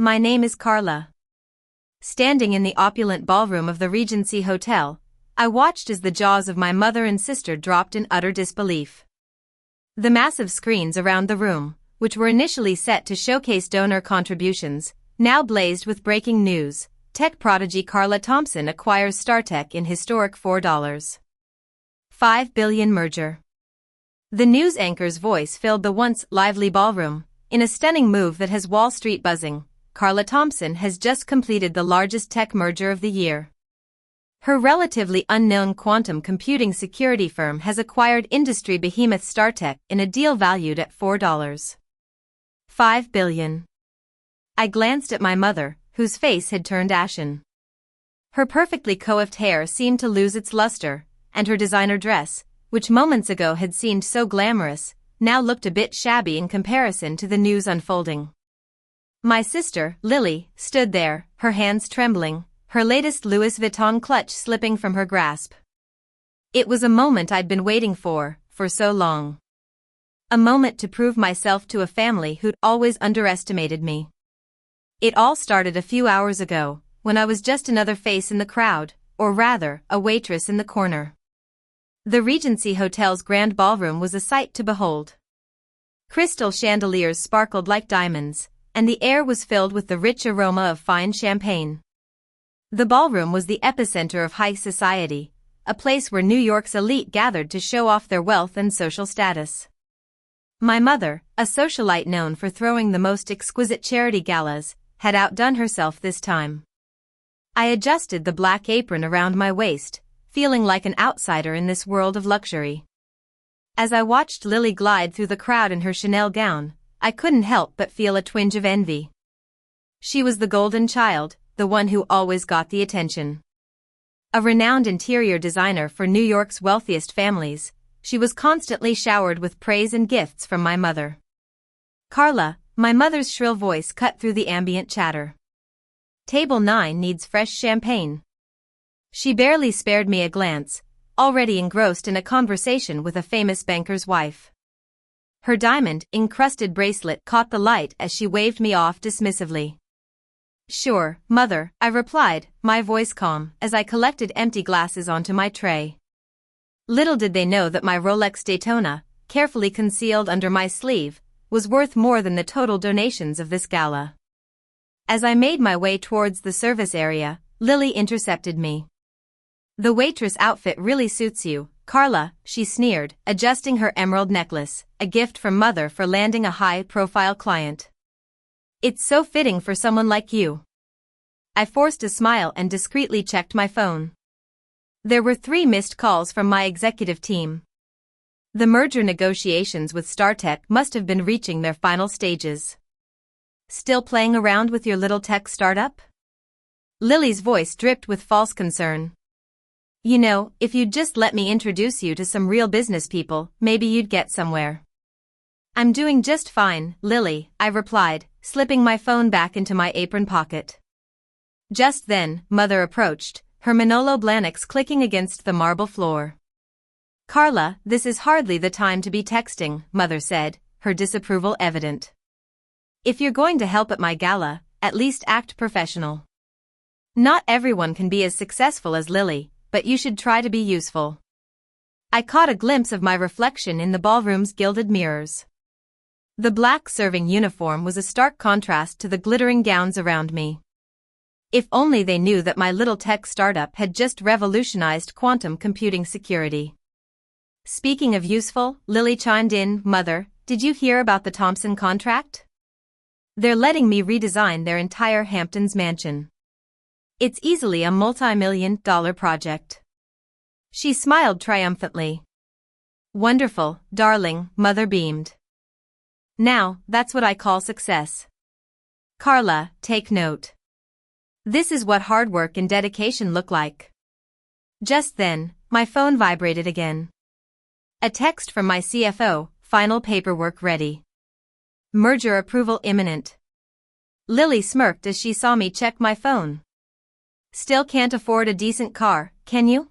My name is Carla. Standing in the opulent ballroom of the Regency Hotel, I watched as the jaws of my mother and sister dropped in utter disbelief. The massive screens around the room, which were initially set to showcase donor contributions, now blazed with breaking news. Tech prodigy Carla Thompson acquires StarTech in historic $4.5 billion merger. The news anchor's voice filled the once lively ballroom. In a stunning move that has Wall Street buzzing, Carla Thompson has just completed the largest tech merger of the year. Her relatively unknown quantum computing security firm has acquired industry behemoth StarTech in a deal valued at $4.5 billion. I glanced at my mother, whose face had turned ashen. Her perfectly coiffed hair seemed to lose its luster, and her designer dress, which moments ago had seemed so glamorous, now looked a bit shabby in comparison to the news unfolding. My sister, Lily, stood there, her hands trembling, her latest Louis Vuitton clutch slipping from her grasp. It was a moment I'd been waiting for so long. A moment to prove myself to a family who'd always underestimated me. It all started a few hours ago, when I was just another face in the crowd, or rather, a waitress in the corner. The Regency Hotel's grand ballroom was a sight to behold. Crystal chandeliers sparkled like diamonds, and the air was filled with the rich aroma of fine champagne. The ballroom was the epicenter of high society, a place where New York's elite gathered to show off their wealth and social status. My mother, a socialite known for throwing the most exquisite charity galas, had outdone herself this time. I adjusted the black apron around my waist, feeling like an outsider in this world of luxury. As I watched Lily glide through the crowd in her Chanel gown, I couldn't help but feel a twinge of envy. She was the golden child, the one who always got the attention. A renowned interior designer for New York's wealthiest families, she was constantly showered with praise and gifts from my mother. Carla, my mother's shrill voice cut through the ambient chatter. Table 9 needs fresh champagne. She barely spared me a glance, already engrossed in a conversation with a famous banker's wife. Her diamond-encrusted bracelet caught the light as she waved me off dismissively. Sure, Mother, I replied, my voice calm, as I collected empty glasses onto my tray. Little did they know that my Rolex Daytona, carefully concealed under my sleeve, was worth more than the total donations of this gala. As I made my way towards the service area, Lily intercepted me. The waitress outfit really suits you, Carla, she sneered, adjusting her emerald necklace, a gift from Mother for landing a high-profile client. It's so fitting for someone like you. I forced a smile and discreetly checked my phone. There were 3 missed calls from my executive team. The merger negotiations with StarTech must have been reaching their final stages. Still playing around with your little tech startup? Lily's voice dripped with false concern. You know, if you'd just let me introduce you to some real business people, maybe you'd get somewhere. I'm doing just fine, Lily, I replied, slipping my phone back into my apron pocket. Just then, Mother approached, her Manolo Blahniks clicking against the marble floor. Carla, this is hardly the time to be texting, Mother said, her disapproval evident. If you're going to help at my gala, at least act professional. Not everyone can be as successful as Lily, but you should try to be useful. I caught a glimpse of my reflection in the ballroom's gilded mirrors. The black serving uniform was a stark contrast to the glittering gowns around me. If only they knew that my little tech startup had just revolutionized quantum computing security. Speaking of useful, Lily chimed in, Mother, did you hear about the Thompson contract? They're letting me redesign their entire Hamptons mansion. It's easily a multi-million-dollar project. She smiled triumphantly. Wonderful, darling, Mother beamed. Now, that's what I call success. Carla, take note. This is what hard work and dedication look like. Just then, my phone vibrated again. A text from my CFO, final paperwork ready. Merger approval imminent. Lily smirked as she saw me check my phone. Still can't afford a decent car, can you?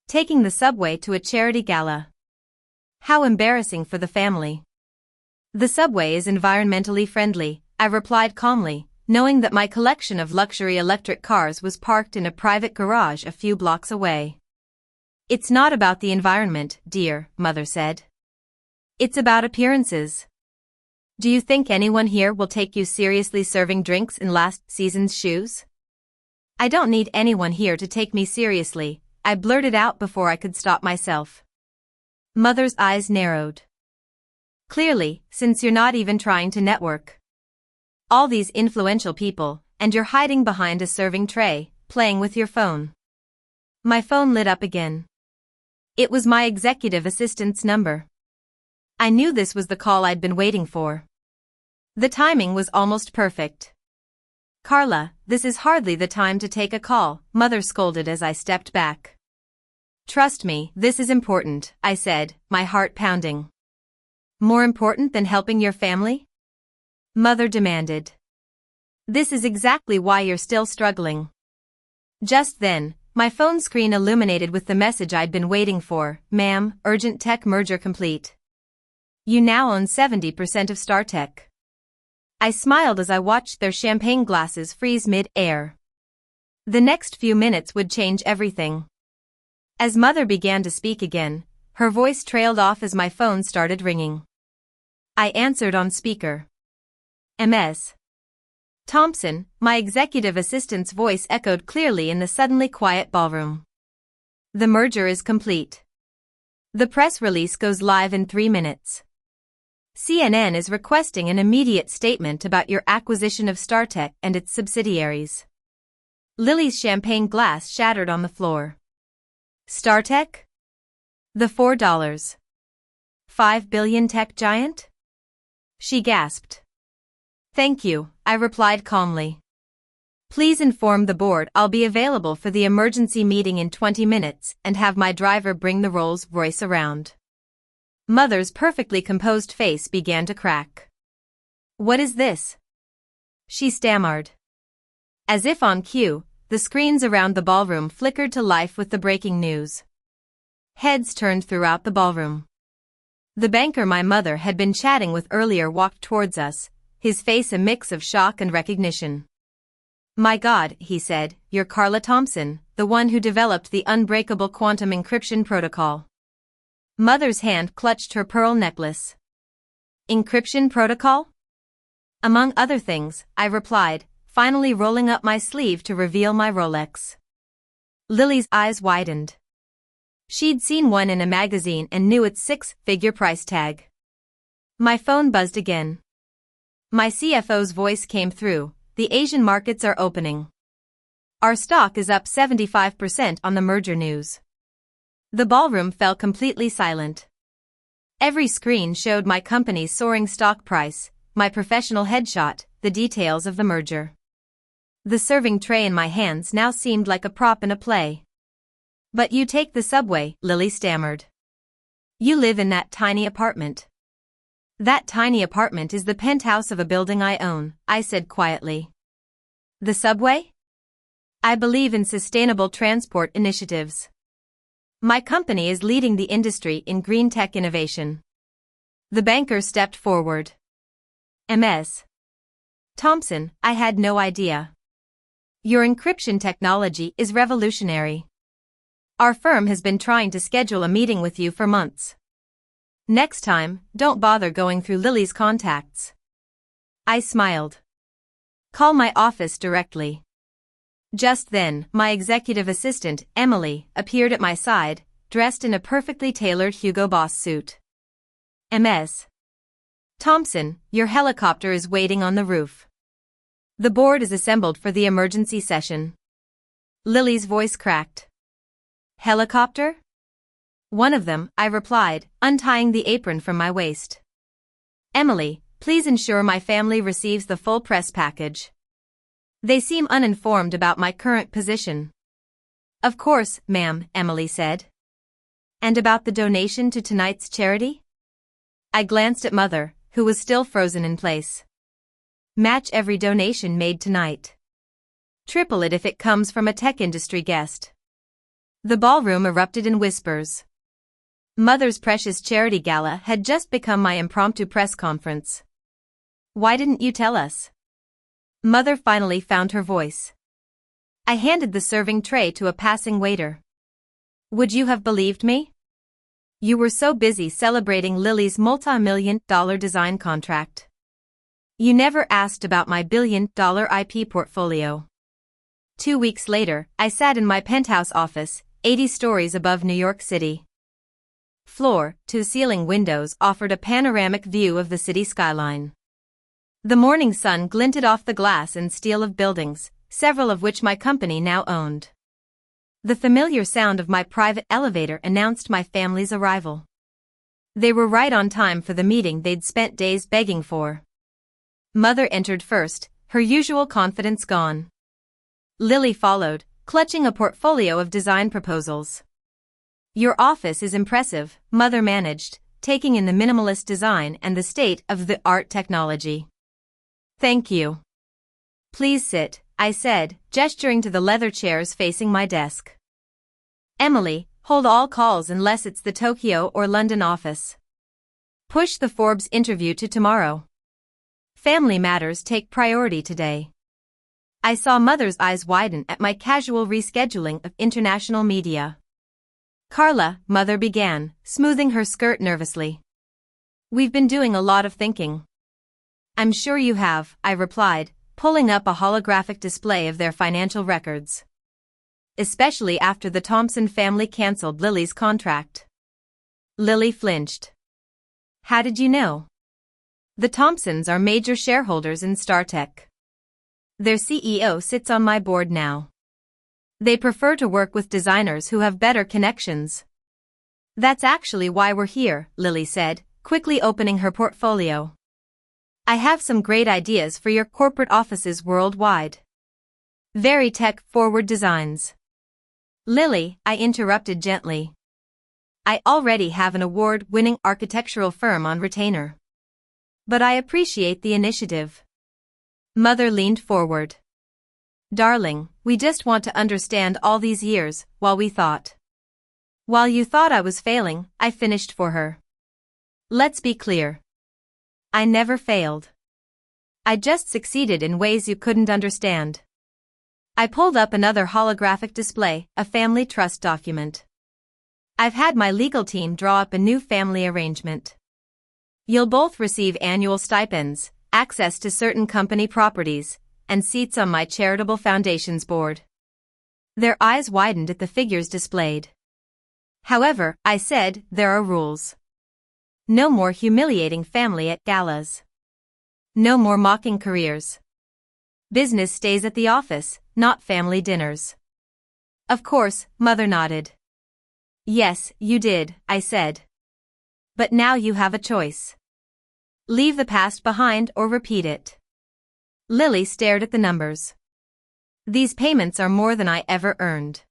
Taking the subway to a charity gala. How embarrassing for the family. The subway is environmentally friendly, I replied calmly, knowing that my collection of luxury electric cars was parked in a private garage a few blocks away. "It's not about the environment, dear," Mother said. "It's about appearances. Do you think anyone here will take you seriously serving drinks in last season's shoes?" "I don't need anyone here to take me seriously," I blurted out before I could stop myself. Mother's eyes narrowed. "Clearly, since you're not even trying to network. All these influential people, and you're hiding behind a serving tray, playing with your phone." My phone lit up again. It was my executive assistant's number. I knew this was the call I'd been waiting for. The timing was almost perfect. "Carla, this is hardly the time to take a call," Mother scolded as I stepped back. "Trust me, this is important," I said, my heart pounding. "More important than helping your family?" Mother demanded. "This is exactly why you're still struggling." Just then, my phone screen illuminated with the message I'd been waiting for. "Ma'am, urgent tech merger complete. You now own 70% of StarTech." I smiled as I watched their champagne glasses freeze mid-air. The next few minutes would change everything. As Mother began to speak again, her voice trailed off as my phone started ringing. I answered on speaker. "Ms. Thompson," my executive assistant's voice echoed clearly in the suddenly quiet ballroom. "The merger is complete. The press release goes live in 3 minutes. CNN is requesting an immediate statement about your acquisition of StarTech and its subsidiaries." Lily's champagne glass shattered on the floor. "StarTech? The $4.5 billion tech giant?" she gasped. "Thank you," I replied calmly. "Please inform the board I'll be available for the emergency meeting in 20 minutes and have my driver bring the Rolls-Royce around." Mother's perfectly composed face began to crack. "What is this?" she stammered. As if on cue, the screens around the ballroom flickered to life with the breaking news. Heads turned throughout the ballroom. The banker my mother had been chatting with earlier walked towards us, his face a mix of shock and recognition. "My God," he said, "you're Carla Thompson, the one who developed the unbreakable quantum encryption protocol." Mother's hand clutched her pearl necklace. "Encryption protocol?" "Among other things," I replied, finally rolling up my sleeve to reveal my Rolex. Lily's eyes widened. She'd seen one in a magazine and knew its 6-figure price tag. My phone buzzed again. My CFO's voice came through. "The Asian markets are opening. Our stock is up 75% on the merger news." The ballroom fell completely silent. Every screen showed my company's soaring stock price, my professional headshot, the details of the merger. The serving tray in my hands now seemed like a prop in a play. "But you take the subway," Lily stammered. "You live in that tiny apartment." "That tiny apartment is the penthouse of a building I own," I said quietly. "The subway? I believe in sustainable transport initiatives. My company is leading the industry in green tech innovation." The banker stepped forward. "Ms. Thompson, I had no idea. Your encryption technology is revolutionary. Our firm has been trying to schedule a meeting with you for months. Next time, don't bother going through Lily's contacts." I smiled. "Call my office directly." Just then, my executive assistant, Emily, appeared at my side, dressed in a perfectly tailored Hugo Boss suit. "Ms. Thompson, your helicopter is waiting on the roof. The board is assembled for the emergency session." Lily's voice cracked. "Helicopter?" "One of them," I replied, untying the apron from my waist. "Emily, please ensure my family receives the full press package. They seem uninformed about my current position." "Of course, ma'am," Emily said. "And about the donation to tonight's charity?" I glanced at Mother, who was still frozen in place. "Match every donation made tonight. Triple it if it comes from a tech industry guest." The ballroom erupted in whispers. Mother's precious charity gala had just become my impromptu press conference. "Why didn't you tell us?" Mother finally found her voice. I handed the serving tray to a passing waiter. Would you have believed me? You were so busy celebrating Lily's multi-million-dollar design contract. You never asked about my billion-dollar IP portfolio. 2 weeks later, I sat in my penthouse office, 80 stories above New York City. Floor-to-ceiling windows offered a panoramic view of the city skyline. The morning sun glinted off the glass and steel of buildings, several of which my company now owned. The familiar sound of my private elevator announced my family's arrival. They were right on time for the meeting they'd spent days begging for. Mother entered first, her usual confidence gone. Lily followed, clutching a portfolio of design proposals. Your office is impressive, Mother managed, taking in the minimalist design and the state-of-the-art technology. Thank you. Please sit, I said, gesturing to the leather chairs facing my desk. Emily, hold all calls unless it's the Tokyo or London office. Push the Forbes interview to tomorrow. Family matters take priority today. I saw Mother's eyes widen at my casual rescheduling of international media. Carla, Mother began, smoothing her skirt nervously. We've been doing a lot of thinking. I'm sure you have, I replied, pulling up a holographic display of their financial records. Especially after the Thompson family canceled Lily's contract. Lily flinched. How did you know? The Thompsons are major shareholders in StarTech. Their CEO sits on my board now. They prefer to work with designers who have better connections. That's actually why we're here, Lily said, quickly opening her portfolio. I have some great ideas for your corporate offices worldwide. Very tech-forward designs. Lily, I interrupted gently. I already have an award-winning architectural firm on retainer. But I appreciate the initiative. Mother leaned forward. Darling, we just want to understand all these years, while you thought I was failing, I finished for her. Let's be clear. I never failed. I just succeeded in ways you couldn't understand. I pulled up another holographic display, a family trust document. I've had my legal team draw up a new family arrangement. You'll both receive annual stipends, access to certain company properties, and seats on my charitable foundation's board. Their eyes widened at the figures displayed. However, I said, there are rules. No more humiliating family at galas. No more mocking careers. Business stays at the office, not family dinners. Of course, Mother nodded. Yes, you did, I said. But now you have a choice. Leave the past behind or repeat it. Lily stared at the numbers. These payments are more than I ever earned.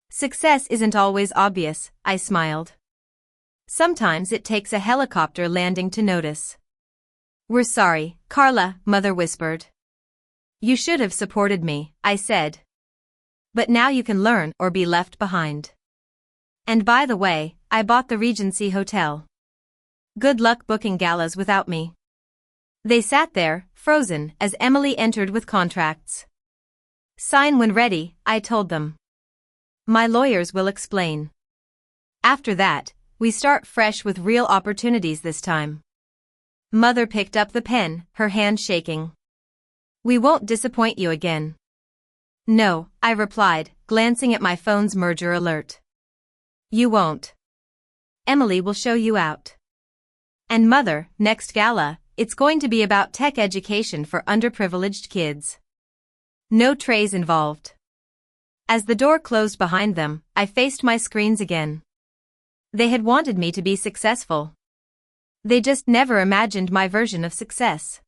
Success isn't always obvious, I smiled. Sometimes it takes a helicopter landing to notice. We're sorry, Carla, Mother whispered. You should have supported me, I said. But now you can learn or be left behind. And by the way, I bought the Regency Hotel. Good luck booking galas without me. They sat there, frozen, as Emily entered with contracts. Sign when ready, I told them. My lawyers will explain. After that, we start fresh with real opportunities this time. Mother picked up the pen, her hand shaking. We won't disappoint you again. No, I replied, glancing at my phone's merger alert. You won't. Emily will show you out. And Mother, next gala, it's going to be about tech education for underprivileged kids. No trays involved. As the door closed behind them, I faced my screens again. They had wanted me to be successful. They just never imagined my version of success.